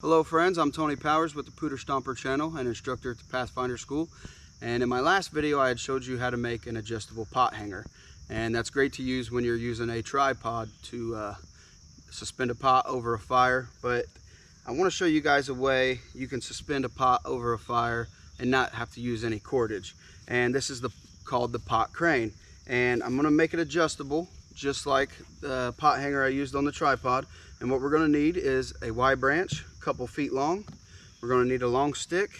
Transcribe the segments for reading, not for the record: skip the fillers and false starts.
Hello friends, I'm Tony Powers with the Pooter Stomper channel and instructor at the Pathfinder School. And in my last video I had showed you how to make an adjustable pot hanger. And that's great to use when you're using a tripod to suspend a pot over a fire. But I want to show you guys a way you can suspend a pot over a fire and not have to use any cordage. And this is called the pot crane. And I'm going to make it adjustable just like the pot hanger I used on the tripod. And what we're going to need is a Y branch, a couple feet long. We're going to need a long stick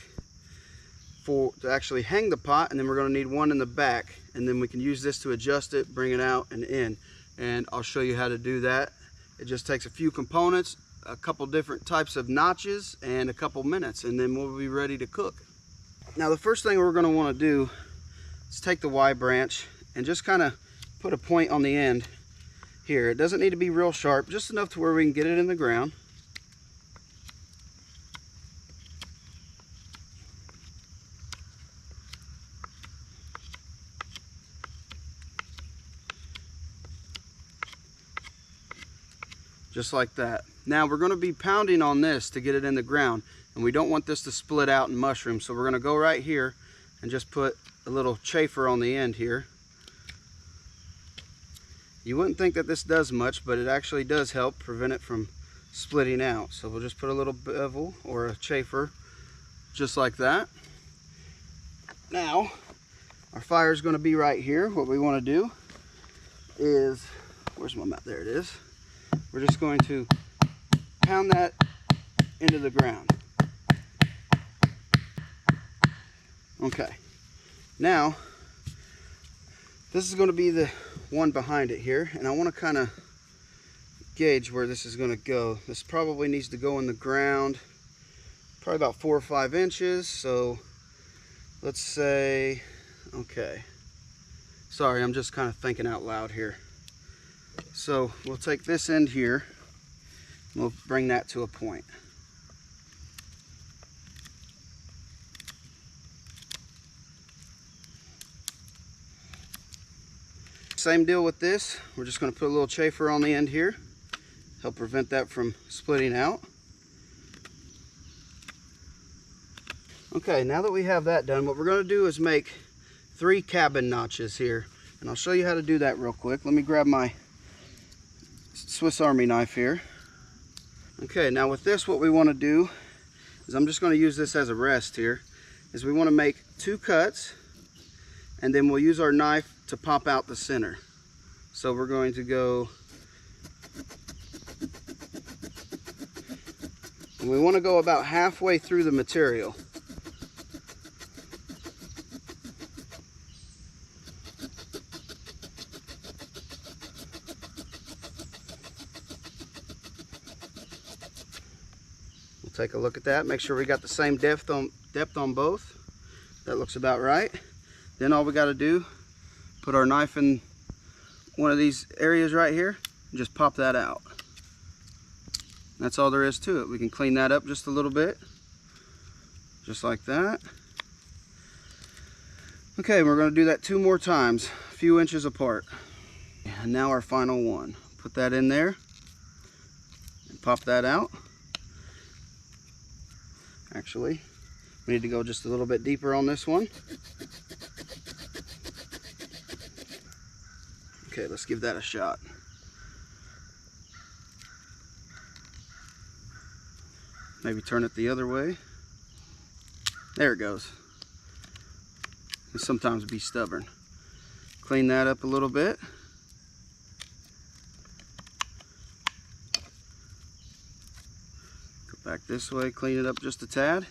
to actually hang the pot, and then we're going to need one in the back, and then we can use this to adjust it, bring it out and in. And I'll show you how to do that. It just takes a few components, a couple different types of notches, and a couple minutes, and then we'll be ready to cook. Now the first thing we're going to want to do is take the Y branch and just kind of put a point on the end here. It doesn't need to be real sharp, just enough to where we can get it in the ground. Just like that. Now we're going to be pounding on this to get it in the ground, and we don't want this to split out and mushroom, so we're going to go right here and just put a little chafer on the end here. You wouldn't think that this does much, but it actually does help prevent it from splitting out. So we'll just put a little bevel or a chafer just like that. Now our fire is going to be right here. What we want to do is, where's my mat? There it is. We're just going to pound that into the ground. Okay, now this is going to be the one behind it here, and I want to kind of gauge where this is going to go. This probably needs to go in the ground probably about 4 or 5 inches. So let's say, okay, sorry, I'm just kind of thinking out loud here. So we'll take this end here and we'll bring that to a point. Same deal with this. We're just going to put a little chafer on the end here, help prevent that from splitting out. Okay, now that we have that done, what we're going to do is make 3 cabin notches here, and I'll show you how to do that real quick. Let me grab my Swiss Army knife here. Okay, now with this, what we want to do is, I'm just going to use this as a rest here, is we want to make 2 cuts, and then we'll use our knife to pop out the center. So we're going to go, and we want to go about halfway through the material. We'll take a look at that, make sure we got the same depth on both. That looks about right. Then all we got to do, put our knife in one of these areas right here and just pop that out. That's all there is to it. We can clean that up just a little bit, just like that. Okay, we're going to do that 2 more times, a few inches apart. And now our final one. Put that in there and pop that out. Actually, we need to go just a little bit deeper on this one. Okay, let's give that a shot. Maybe turn it the other way. There it goes. And sometimes be stubborn. Clean that up a little bit. Go back this way, clean it up just a tad.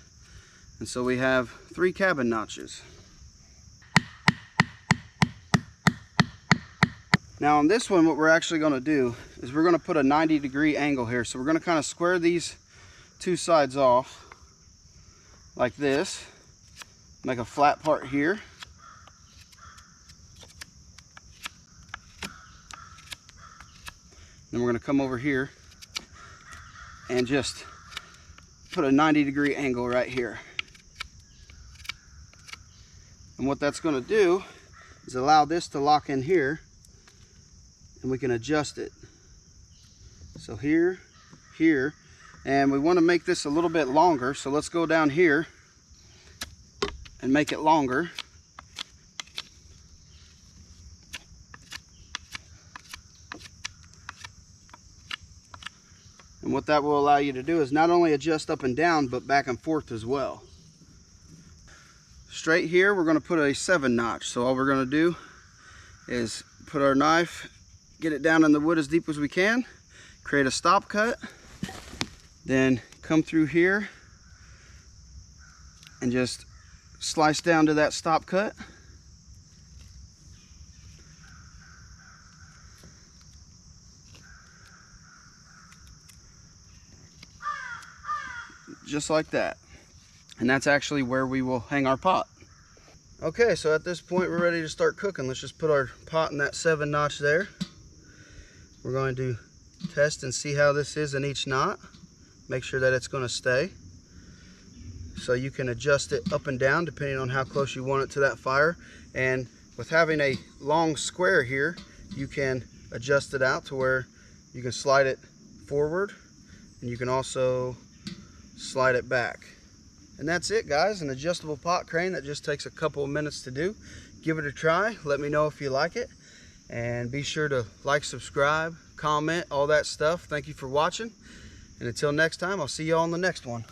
And so we have 3 cabin notches. Now on this one, what we're actually going to do is we're going to put a 90-degree angle here. So we're going to kind of square these 2 sides off like this. Make a flat part here. Then we're going to come over here and just put a 90-degree angle right here. And what that's going to do is allow this to lock in here, and we can adjust it. So here, here, And we want to make this a little bit longer, so let's go down here and make it longer. And what that will allow you to do is not only adjust up and down, but back and forth as well. Straight here, we're going to put a 7-notch. So all we're going to do is put our knife, get it down in the wood as deep as we can, create a stop cut, then come through here and just slice down to that stop cut. Just like that. And that's actually where we will hang our pot. Okay, so at this point we're ready to start cooking. Let's just put our pot in that 7-notch there. We're going to test and see how this is in each knot. Make sure that it's going to stay. So you can adjust it up and down depending on how close you want it to that fire. And with having a long square here, you can adjust it out to where you can slide it forward, and you can also slide it back. And that's it, guys, an adjustable pot crane that just takes a couple of minutes to do. Give it a try, let me know if you like it, and be sure to like, subscribe, comment, all that stuff. Thank you for watching, and until next time, I'll see you all on the next one.